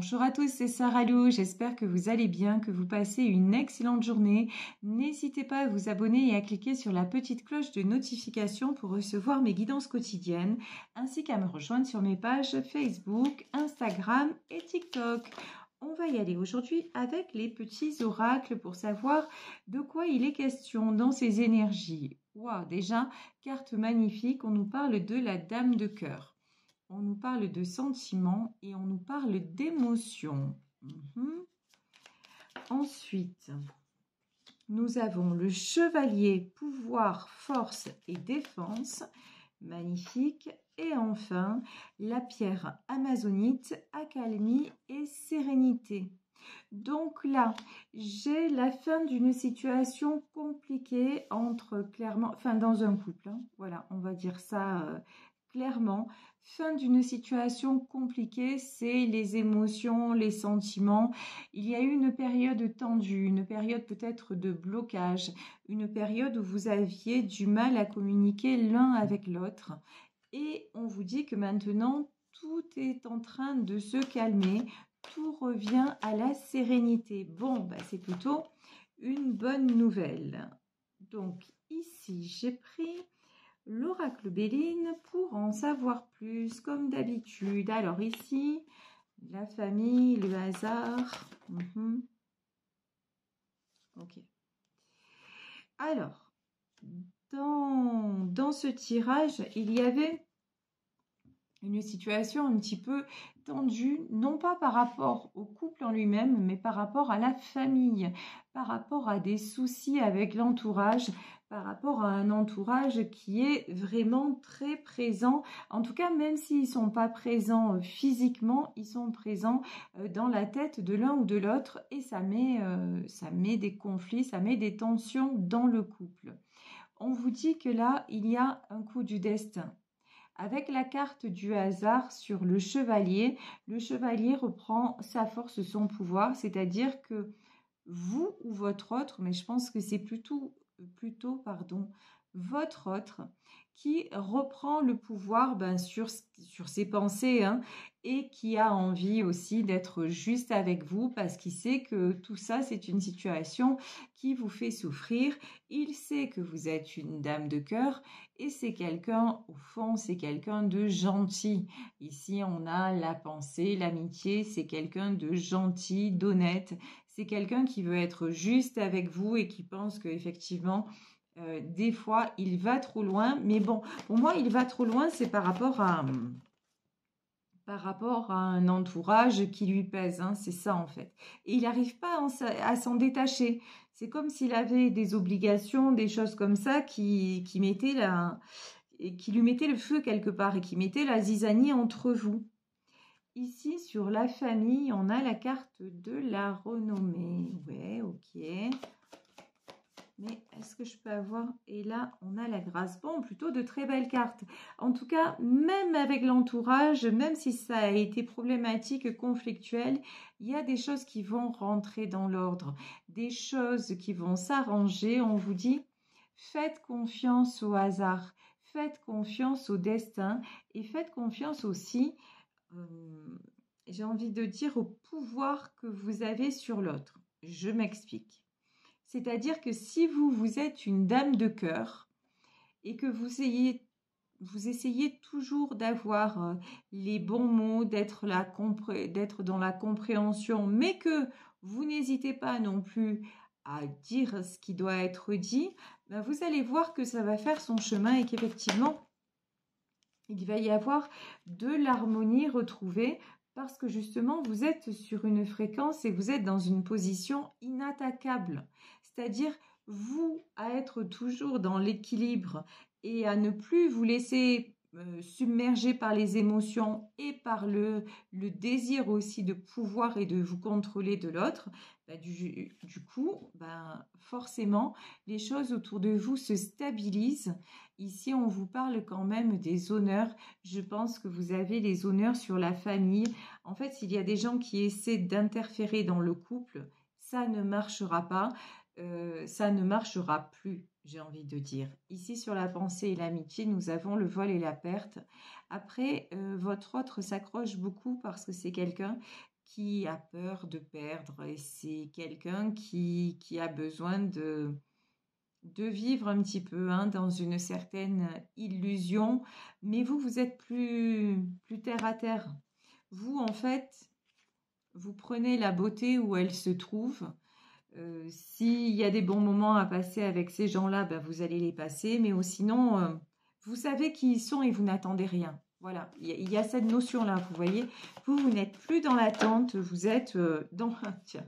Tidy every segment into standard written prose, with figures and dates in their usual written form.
Bonjour à tous, c'est Sarah Lou. J'espère que vous allez bien, que vous passez une excellente journée. N'hésitez pas à vous abonner et à cliquer sur la petite cloche de notification pour recevoir mes guidances quotidiennes, ainsi qu'à me rejoindre sur mes pages Facebook, Instagram et TikTok. On va y aller aujourd'hui avec les petits oracles pour savoir de quoi il est question dans ces énergies. Waouh, déjà, carte magnifique, on nous parle de la Dame de cœur. On nous parle de sentiments et on nous parle d'émotions. Ensuite, nous avons le chevalier, pouvoir, force et défense. Magnifique. Et enfin, la pierre amazonite, accalmie et sérénité. Donc là, j'ai la fin d'une situation compliquée dans un couple. Voilà, on va dire ça clairement. Fin d'une situation compliquée, c'est les émotions, les sentiments. Il y a eu une période tendue, une période peut-être de blocage, une période où vous aviez du mal à communiquer l'un avec l'autre. Et on vous dit que maintenant, tout est en train de se calmer, tout revient à la sérénité. Bon, c'est plutôt une bonne nouvelle. Donc ici, j'ai pris l'oracle Béline pour en savoir plus, comme d'habitude. Alors ici, la famille, le hasard. Ok. Alors, dans ce tirage, il y avait une situation un petit peu tendue, non pas par rapport au couple en lui-même, mais par rapport à la famille, par rapport à des soucis avec l'entourage, par rapport à un entourage qui est vraiment très présent. En tout cas, même s'ils ne sont pas présents physiquement, ils sont présents dans la tête de l'un ou de l'autre et ça met des conflits, ça met des tensions dans le couple. On vous dit que là, il y a un coup du destin. Avec la carte du hasard sur le chevalier reprend sa force, son pouvoir, c'est-à-dire que vous ou votre autre, mais je pense que c'est plutôt votre autre qui reprend le pouvoir sur ses pensées et qui a envie aussi d'être juste avec vous parce qu'il sait que tout ça, c'est une situation qui vous fait souffrir. Il sait que vous êtes une dame de cœur et c'est quelqu'un, au fond, c'est quelqu'un de gentil. Ici, on a la pensée, l'amitié, c'est quelqu'un de gentil, d'honnête. C'est quelqu'un qui veut être juste avec vous et qui pense qu'effectivement, des fois, il va trop loin. Mais bon, pour moi, il va trop loin, c'est par rapport à un entourage qui lui pèse. C'est ça, en fait. Et il n'arrive pas à s'en détacher. C'est comme s'il avait des obligations, des choses comme ça qui lui mettaient le feu quelque part et qui mettaient la zizanie entre vous. Ici, sur la famille, on a la carte de la renommée. Ouais, ok. Mais est-ce que je peux avoir... Et là, on a la grâce. Bon, plutôt de très belles cartes. En tout cas, même avec l'entourage, même si ça a été problématique, conflictuel, il y a des choses qui vont rentrer dans l'ordre. Des choses qui vont s'arranger. On vous dit, faites confiance au hasard. Faites confiance au destin. Et faites confiance aussi... j'ai envie de dire au pouvoir que vous avez sur l'autre. Je m'explique. C'est-à-dire que si vous êtes une dame de cœur et que vous essayez toujours d'avoir les bons mots, d'être dans la compréhension, mais que vous n'hésitez pas non plus à dire ce qui doit être dit, vous allez voir que ça va faire son chemin et qu'effectivement, il va y avoir de l'harmonie retrouvée parce que justement, vous êtes sur une fréquence et vous êtes dans une position inattaquable. C'est-à-dire, vous, à être toujours dans l'équilibre et à ne plus vous laisser submerger par les émotions et par le désir aussi de pouvoir et de vous contrôler de l'autre, du coup, forcément, les choses autour de vous se stabilisent. Ici, on vous parle quand même des honneurs. Je pense que vous avez les honneurs sur la famille. En fait, s'il y a des gens qui essaient d'interférer dans le couple, ça ne marchera pas. Ça ne marchera plus, j'ai envie de dire. Ici, sur la pensée et l'amitié, nous avons le vol et la perte. Après, votre autre s'accroche beaucoup parce que c'est quelqu'un qui a peur de perdre et c'est quelqu'un qui a besoin de vivre un petit peu hein, dans une certaine illusion, mais vous êtes plus terre à terre. Vous, en fait, vous prenez la beauté où elle se trouve. S'il y a des bons moments à passer avec ces gens-là, ben, vous allez les passer, mais sinon, vous savez qui ils sont et vous n'attendez rien. Voilà, il y a cette notion-là, vous voyez. Vous n'êtes plus dans l'attente, vous êtes dans... Tiens.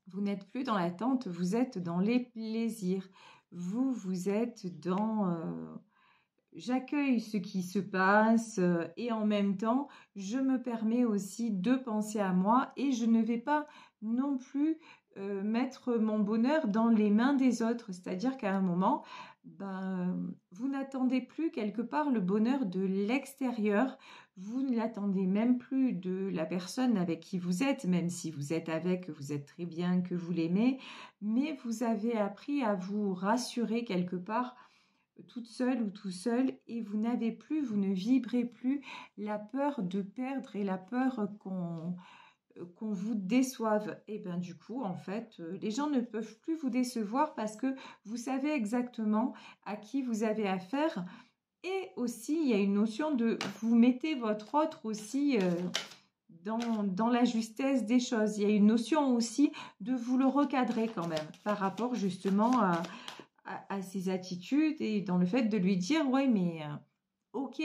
Vous n'êtes plus dans l'attente, vous êtes dans les plaisirs. Vous êtes dans... j'accueille ce qui se passe et en même temps, je me permets aussi de penser à moi et je ne vais pas non plus mettre mon bonheur dans les mains des autres. C'est-à-dire qu'à un moment, ben, vous n'attendez plus quelque part le bonheur de l'extérieur. Vous ne l'attendez même plus de la personne avec qui vous êtes, même si vous êtes avec, vous êtes très bien, que vous l'aimez. Mais vous avez appris à vous rassurer quelque part toute seule ou tout seul et vous n'avez plus, vous ne vibrez plus la peur de perdre et la peur qu'on vous déçoive. Et bien du coup, en fait, les gens ne peuvent plus vous décevoir parce que vous savez exactement à qui vous avez affaire. Et aussi, il y a une notion de vous mettez votre autre aussi dans la justesse des choses. Il y a une notion aussi de vous le recadrer quand même par rapport justement à ses attitudes et dans le fait de lui dire ouais mais ok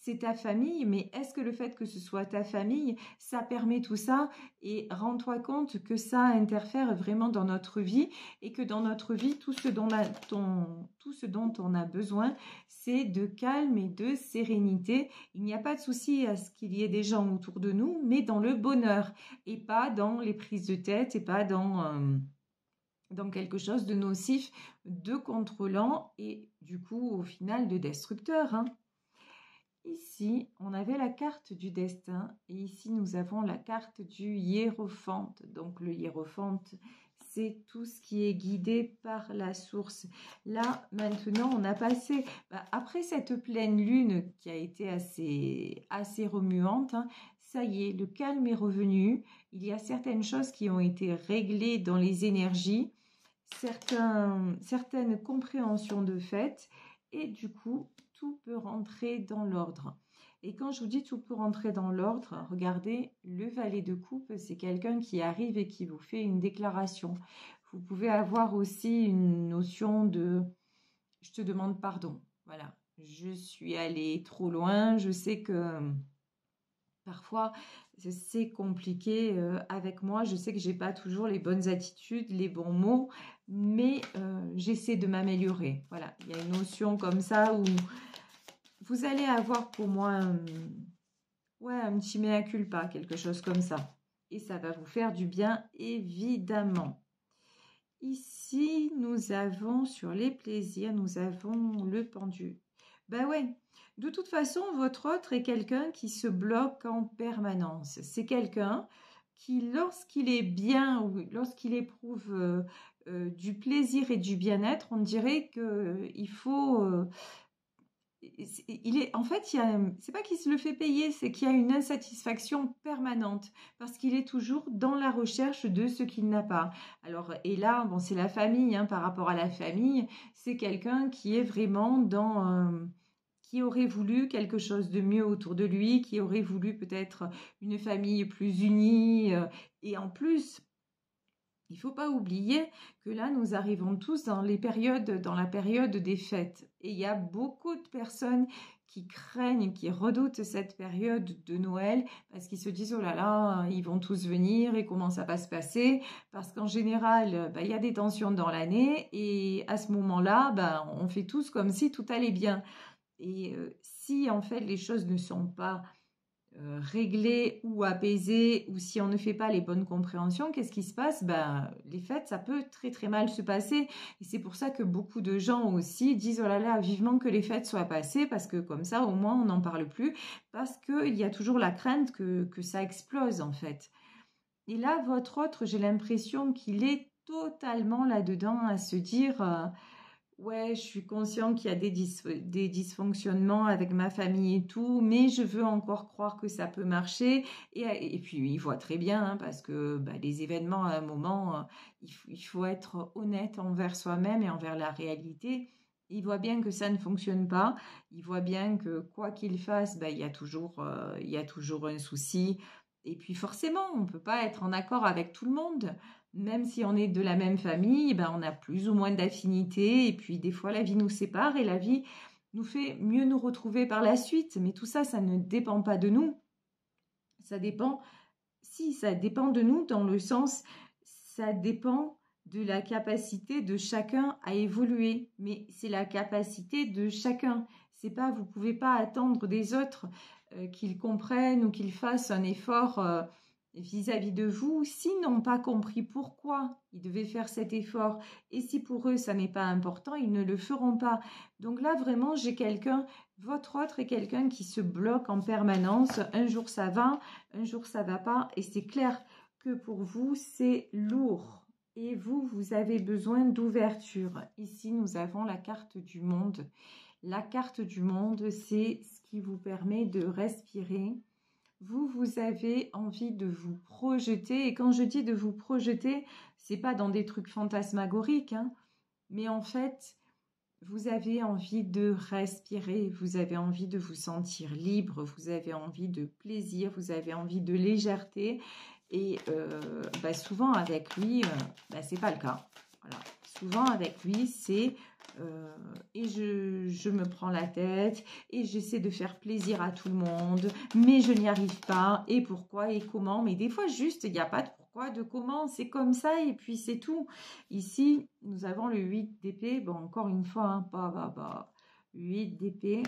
c'est ta famille mais est-ce que le fait que ce soit ta famille ça permet tout ça et rends-toi compte que ça interfère vraiment dans notre vie et que dans notre vie tout ce dont on a besoin c'est de calme et de sérénité. Il n'y a pas de souci à ce qu'il y ait des gens autour de nous mais dans le bonheur et pas dans les prises de tête et pas dans quelque chose de nocif, de contrôlant et du coup au final de destructeur. Hein. Ici, on avait la carte du destin et ici nous avons la carte du hiérophante. Donc le hiérophante, c'est tout ce qui est guidé par la source. Là, maintenant, on a passé, après cette pleine lune qui a été assez remuante, hein, ça y est, le calme est revenu. Il y a certaines choses qui ont été réglées dans les énergies. Certaines compréhensions de fait et du coup tout peut rentrer dans l'ordre. Et quand je vous dis tout peut rentrer dans l'ordre, regardez, le valet de coupe, c'est quelqu'un qui arrive et qui vous fait une déclaration. Vous pouvez avoir aussi une notion de je te demande pardon. Voilà, je suis allée trop loin, je sais que parfois, c'est compliqué avec moi. Je sais que j'ai pas toujours les bonnes attitudes, les bons mots, mais j'essaie de m'améliorer. Voilà, il y a une notion comme ça où vous allez avoir pour moi un petit mea culpa, quelque chose comme ça. Et ça va vous faire du bien, évidemment. Ici, nous avons sur les plaisirs, nous avons le pendu. Ben ouais, de toute façon, votre autre est quelqu'un qui se bloque en permanence. C'est quelqu'un qui, lorsqu'il est bien ou lorsqu'il éprouve du plaisir et du bien-être, on dirait qu'il faut... en fait, c'est pas qu'il se le fait payer, c'est qu'il y a une insatisfaction permanente parce qu'il est toujours dans la recherche de ce qu'il n'a pas. Alors, et là, bon, c'est la famille, hein, par rapport à la famille, c'est quelqu'un qui est vraiment qui aurait voulu quelque chose de mieux autour de lui, qui aurait voulu peut-être une famille plus unie, et en plus, il ne faut pas oublier que là, nous arrivons tous dans la période des fêtes. Et il y a beaucoup de personnes qui craignent, qui redoutent cette période de Noël parce qu'ils se disent « Oh là là, ils vont tous venir et comment ça va se passer ?» Parce qu'en général, il y a des tensions dans l'année et à ce moment-là, on fait tous comme si tout allait bien. Et si en fait les choses ne sont pas réglé ou apaisé, ou si on ne fait pas les bonnes compréhensions, qu'est-ce qui se passe? Les fêtes, ça peut très très mal se passer. Et c'est pour ça que beaucoup de gens aussi disent, oh là là, vivement que les fêtes soient passées, parce que comme ça, au moins, on n'en parle plus, parce qu'il y a toujours la crainte que ça explose, en fait. Et là, votre autre, j'ai l'impression qu'il est totalement là-dedans à se dire... Ouais, je suis consciente qu'il y a des dysfonctionnements avec ma famille et tout, mais je veux encore croire que ça peut marcher. Et puis, il voit très bien, hein, parce que bah, les événements, à un moment, il faut être honnête envers soi-même et envers la réalité. Il voit bien que ça ne fonctionne pas. Il voit bien que quoi qu'il fasse, bah, il y a toujours un souci. Et puis forcément, on ne peut pas être en accord avec tout le monde. Même si on est de la même famille, ben on a plus ou moins d'affinités. Et puis des fois, la vie nous sépare et la vie nous fait mieux nous retrouver par la suite. Mais tout ça, ça ne dépend pas de nous. Ça dépend, si, ça dépend de nous dans le sens, ça dépend de la capacité de chacun à évoluer. Mais c'est la capacité de chacun. C'est pas, vous pouvez pas attendre des autres qu'ils comprennent ou qu'ils fassent un effort vis-à-vis de vous s'ils n'ont pas compris pourquoi ils devaient faire cet effort. Et si pour eux ça n'est pas important, ils ne le feront pas. Donc là vraiment j'ai quelqu'un, votre autre est quelqu'un qui se bloque en permanence. Un jour ça va, un jour ça va pas. Et c'est clair que pour vous c'est lourd. Et vous, vous avez besoin d'ouverture. Ici, nous avons la carte du monde. La carte du monde, c'est ce qui vous permet de respirer. Vous, vous avez envie de vous projeter. Et quand je dis de vous projeter, c'est pas dans des trucs fantasmagoriques, hein, mais en fait, vous avez envie de respirer, vous avez envie de vous sentir libre, vous avez envie de plaisir, vous avez envie de légèreté. Et bah, souvent avec lui, c'est pas le cas. Voilà. Souvent avec lui, c'est et je me prends la tête et j'essaie de faire plaisir à tout le monde, mais je n'y arrive pas. Et pourquoi et comment? Mais des fois, juste, il n'y a pas de pourquoi, de comment, c'est comme ça et puis c'est tout. Ici, nous avons le 8 d'épée. Bon, encore une fois, hein, 8 d'épée.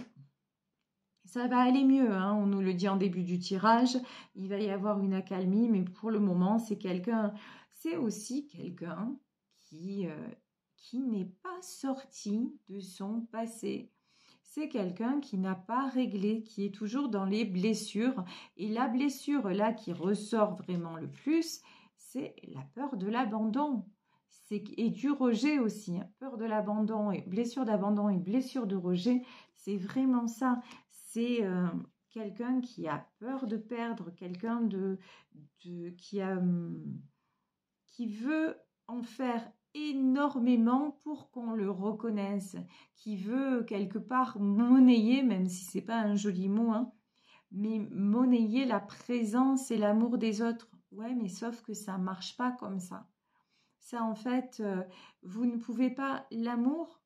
Ça va aller mieux, hein, on nous le dit en début du tirage. Il va y avoir une accalmie, mais pour le moment, c'est aussi quelqu'un qui n'est pas sorti de son passé. C'est quelqu'un qui n'a pas réglé, qui est toujours dans les blessures. Et la blessure là qui ressort vraiment le plus, c'est la peur de l'abandon. Et du rejet aussi, hein. Peur de l'abandon et blessure d'abandon et blessure de rejet, c'est vraiment ça. C'est quelqu'un qui a peur de perdre, quelqu'un qui veut en faire énormément pour qu'on le reconnaisse, qui veut quelque part monnayer, même si c'est pas un joli mot, hein, mais monnayer la présence et l'amour des autres. Ouais, mais sauf que ça marche pas comme ça. Ça, en fait, vous ne pouvez pas l'amour,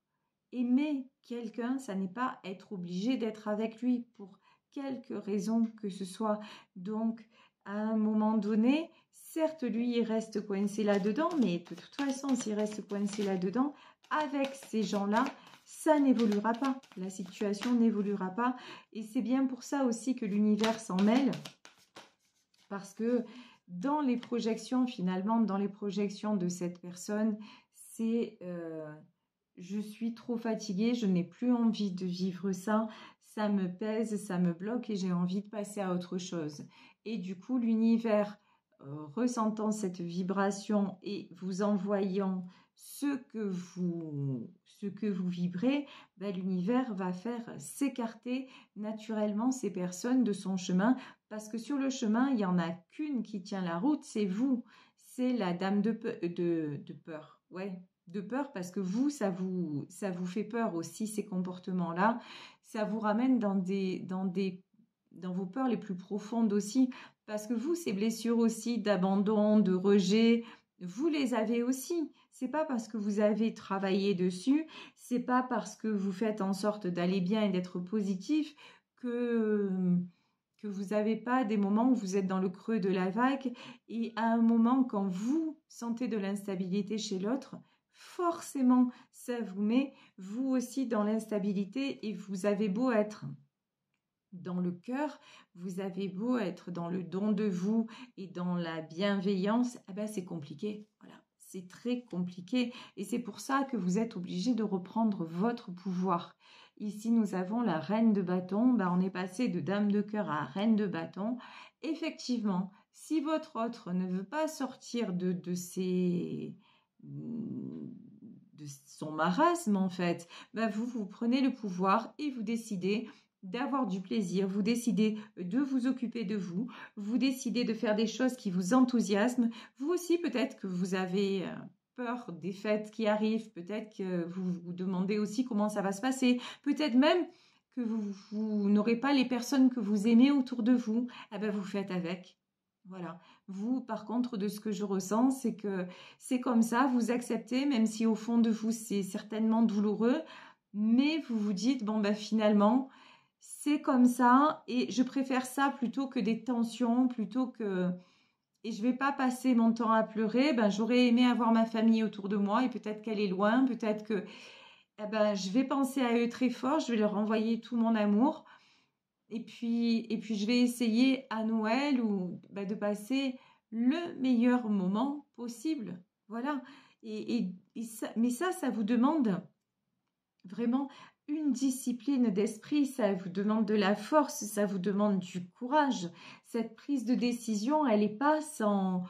aimer quelqu'un, ça n'est pas être obligé d'être avec lui pour quelque raison que ce soit. Donc, à un moment donné, certes, lui, il reste coincé là-dedans, mais de toute façon, s'il reste coincé là-dedans, avec ces gens-là, ça n'évoluera pas. La situation n'évoluera pas. Et c'est bien pour ça aussi que l'univers s'en mêle, parce que dans les projections, finalement, dans les projections de cette personne, c'est je suis trop fatiguée, je n'ai plus envie de vivre ça, ça me pèse, ça me bloque et j'ai envie de passer à autre chose. Et du coup, l'univers, ressentant cette vibration et vous envoyant ce que vous vibrez, ben, l'univers va faire s'écarter naturellement ces personnes de son chemin, parce que sur le chemin, il n'y en a qu'une qui tient la route, c'est vous. C'est la dame de peur. Ouais, de peur parce que vous, ça vous fait peur aussi, ces comportements-là. Ça vous ramène dans vos peurs les plus profondes aussi, parce que vous, ces blessures aussi d'abandon, de rejet, vous les avez aussi. C'est pas parce que vous avez travaillé dessus, c'est pas parce que vous faites en sorte d'aller bien et d'être positif que vous n'avez pas des moments où vous êtes dans le creux de la vague et à un moment quand vous sentez de l'instabilité chez l'autre, forcément ça vous met vous aussi dans l'instabilité et vous avez beau être dans le cœur, vous avez beau être dans le don de vous et dans la bienveillance, eh ben c'est compliqué, voilà. C'est très compliqué et c'est pour ça que vous êtes obligé de reprendre votre pouvoir. Ici, nous avons la reine de bâton. Ben, on est passé de dame de cœur à reine de bâton. Effectivement, si votre autre ne veut pas sortir de son marasme en fait, ben vous prenez le pouvoir et vous décidez d'avoir du plaisir, vous décidez de vous occuper de vous, vous décidez de faire des choses qui vous enthousiasment. Vous aussi, peut-être que vous avez peur des fêtes qui arrivent, peut-être que vous vous demandez aussi comment ça va se passer, peut-être même que vous n'aurez pas les personnes que vous aimez autour de vous. Eh ben, vous faites avec. Voilà. Vous, par contre, de ce que je ressens, c'est que c'est comme ça, vous acceptez, même si au fond de vous, c'est certainement douloureux, mais vous vous dites, bon, ben finalement, c'est comme ça, et je préfère ça plutôt que des tensions, plutôt que... Et je vais pas passer mon temps à pleurer, ben j'aurais aimé avoir ma famille autour de moi, et peut-être qu'elle est loin, peut-être que eh ben, je vais penser à eux très fort, je vais leur envoyer tout mon amour. Et puis je vais essayer à Noël ou bah, de passer le meilleur moment possible. Voilà. Mais ça vous demande vraiment une discipline d'esprit, ça vous demande de la force, ça vous demande du courage. Cette prise de décision, elle n'est pas sans...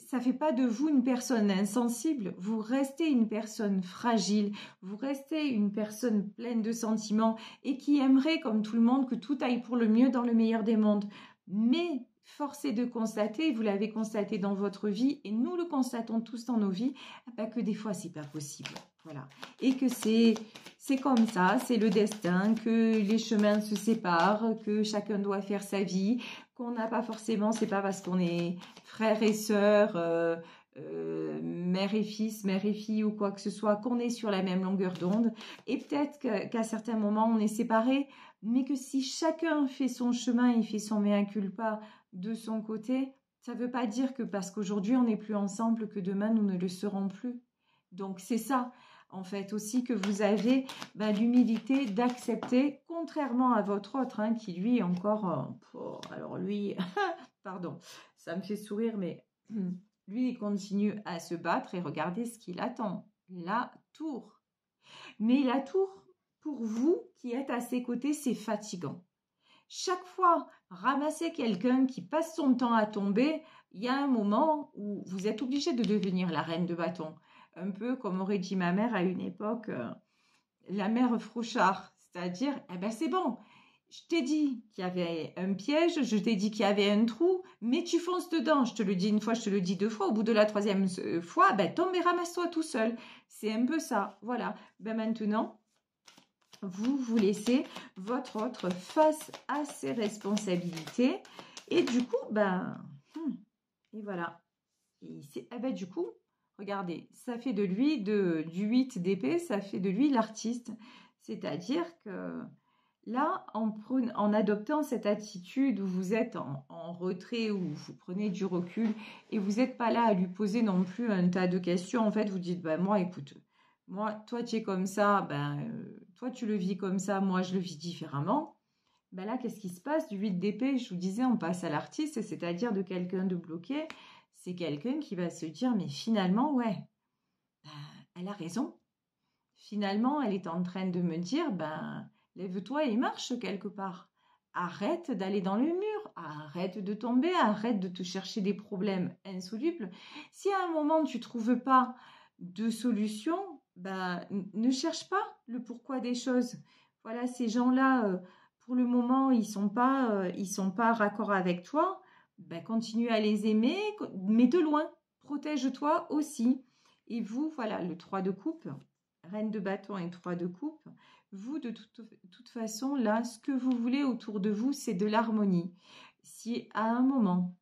Ça fait pas de vous une personne insensible, vous restez une personne fragile, vous restez une personne pleine de sentiments et qui aimerait, comme tout le monde, que tout aille pour le mieux dans le meilleur des mondes. Mais force est de constater, vous l'avez constaté dans votre vie et nous le constatons tous dans nos vies, que des fois c'est pas possible. Voilà. Et que c'est comme ça, c'est le destin, que les chemins se séparent, que chacun doit faire sa vie, qu'on n'a pas forcément, c'est pas parce qu'on est frères et sœurs, mère et fils, mère et fille ou quoi que ce soit, qu'on est sur la même longueur d'onde. Et peut-être qu'à certains moments, on est séparés, mais que si chacun fait son chemin et fait son mea culpa de son côté, ça ne veut pas dire que parce qu'aujourd'hui, on n'est plus ensemble, que demain, nous ne le serons plus. Donc, c'est ça, en fait, aussi que vous avez l'humilité d'accepter, contrairement à votre autre, hein, qui lui, encore... alors lui, pardon, ça me fait sourire, mais lui, il continue à se battre et regardez ce qu'il attend. La tour. Mais la tour, pour vous qui êtes à ses côtés, c'est fatigant. Chaque fois, ramasser quelqu'un qui passe son temps à tomber, il y a un moment où vous êtes obligé de devenir la reine de bâton. Un peu comme aurait dit ma mère à une époque, la mère Frouchard. C'est-à-dire, eh ben c'est bon, je t'ai dit qu'il y avait un piège, je t'ai dit qu'il y avait un trou, mais tu fonces dedans. Je te le dis une fois, je te le dis deux fois. Au bout de la troisième fois, tombe et ramasse-toi tout seul. C'est un peu ça. Voilà. Maintenant, vous laissez votre autre face à ses responsabilités. Et du coup, et voilà. Et du coup, regardez, ça fait de lui, du 8 d'épée, ça fait de lui l'artiste. C'est-à-dire que là, en adoptant cette attitude où vous êtes en retrait, où vous prenez du recul et vous n'êtes pas là à lui poser non plus un tas de questions, en fait, vous dites, moi, écoute, moi, toi, tu es comme ça, toi, tu le vis comme ça, moi, je le vis différemment. Là, qu'est-ce qui se passe? Du 8 d'épée, je vous disais, on passe à l'artiste, c'est-à-dire de quelqu'un de bloqué. C'est quelqu'un qui va se dire, mais finalement, ouais, elle a raison. Finalement, elle est en train de me dire, lève-toi et marche quelque part. Arrête d'aller dans le mur, arrête de tomber, arrête de te chercher des problèmes insolubles. Si à un moment tu ne trouves pas de solution, ne cherche pas le pourquoi des choses. Voilà, ces gens-là, pour le moment, ils sont pas raccord avec toi. Continue à les aimer, mais de loin. Protège-toi aussi. Et vous, voilà, le 3 de coupe, reine de bâton et 3 de coupe, vous, de toute façon, là, ce que vous voulez autour de vous, c'est de l'harmonie. Si à un moment,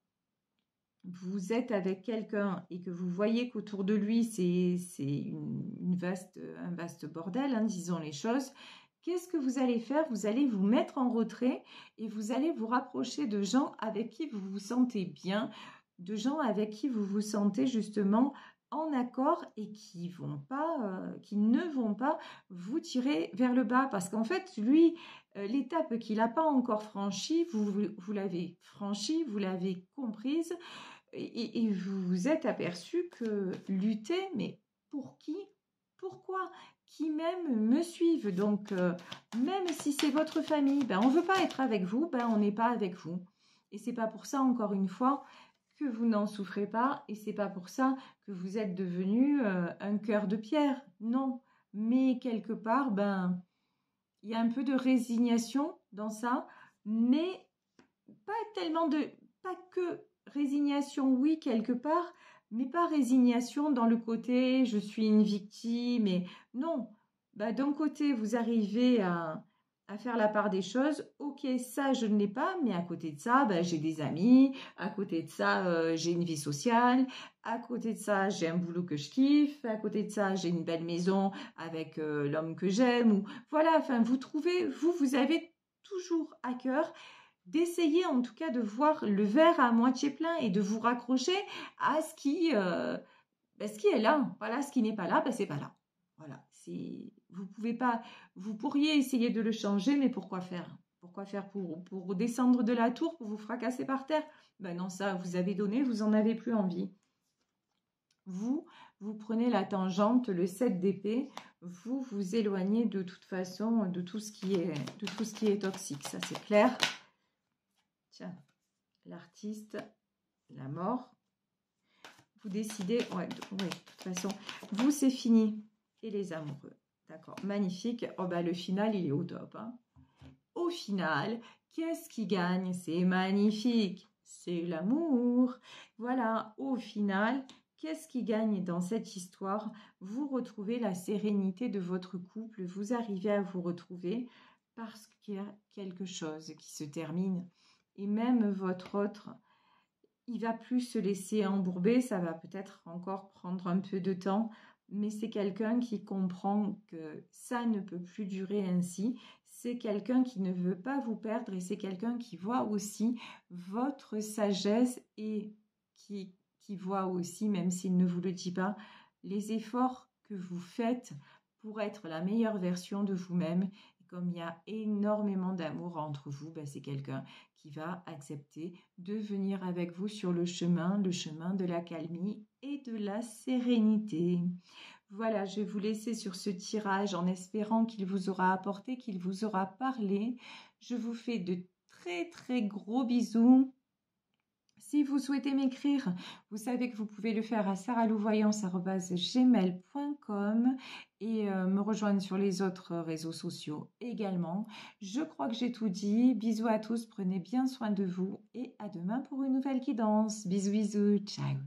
vous êtes avec quelqu'un et que vous voyez qu'autour de lui, c'est un vaste bordel, hein, disons les choses, qu'est-ce que vous allez faire? Vous allez vous mettre en retrait et vous allez vous rapprocher de gens avec qui vous vous sentez bien, de gens avec qui vous vous sentez justement en accord et qui ne vont pas vous tirer vers le bas. Parce qu'en fait, lui, l'étape qu'il n'a pas encore franchie, vous l'avez franchie, vous l'avez comprise et vous vous êtes aperçu que lutter, mais pour qui? Pourquoi? Qui même me suivent. Donc, même si c'est votre famille, on ne veut pas être avec vous, on n'est pas avec vous. Et c'est pas pour ça, encore une fois, que vous n'en souffrez pas et c'est pas pour ça que vous êtes devenu un cœur de pierre. Non, mais quelque part, ben, il y a un peu de résignation dans ça, mais pas tellement pas que résignation, oui, quelque part, mais pas résignation dans le côté je suis une victime et non. Bah, d'un côté, vous arrivez à faire la part des choses. Ok, ça, je ne l'ai pas, mais à côté de ça, bah, j'ai des amis. À côté de ça, j'ai une vie sociale. À côté de ça, j'ai un boulot que je kiffe. À côté de ça, j'ai une belle maison avec l'homme que j'aime. Ou voilà, enfin, vous avez toujours à cœur d'essayer en tout cas de voir le verre à moitié plein et de vous raccrocher à ce qui est là. Voilà, ce qui n'est pas là, ben, c'est pas là. Voilà, vous pouvez pas, vous pourriez essayer de le changer, mais pourquoi faire? Pourquoi faire pour descendre de la tour, pour vous fracasser par terre? Ben non, ça, vous avez donné, vous en avez plus envie. Vous prenez la tangente, le 7 d'épée, vous vous éloignez de toute façon de tout ce qui est toxique, ça c'est clair. Tiens, l'artiste, la mort. Vous décidez, ouais, de toute façon, vous c'est fini. Et les amoureux, d'accord, magnifique. Oh bah le final, il est au top. Hein. Au final, qu'est-ce qui gagne? C'est magnifique. C'est l'amour. Voilà, au final, qu'est-ce qui gagne dans cette histoire? Vous retrouvez la sérénité de votre couple. Vous arrivez à vous retrouver parce qu'il y a quelque chose qui se termine. Et même votre autre, il va plus se laisser embourber, ça va peut-être encore prendre un peu de temps, mais c'est quelqu'un qui comprend que ça ne peut plus durer ainsi. C'est quelqu'un qui ne veut pas vous perdre et c'est quelqu'un qui voit aussi votre sagesse et qui voit aussi, même s'il ne vous le dit pas, les efforts que vous faites pour être la meilleure version de vous-même. Comme il y a énormément d'amour entre vous, ben c'est quelqu'un qui va accepter de venir avec vous sur le chemin de la calmie et de la sérénité. Voilà, je vais vous laisser sur ce tirage en espérant qu'il vous aura apporté, qu'il vous aura parlé. Je vous fais de très très gros bisous. Si vous souhaitez m'écrire, vous savez que vous pouvez le faire à sarahlouvoyance@gmail.com et me rejoindre sur les autres réseaux sociaux également. Je crois que j'ai tout dit. Bisous à tous, prenez bien soin de vous et à demain pour une nouvelle guidance. Bisous, bisous, ciao.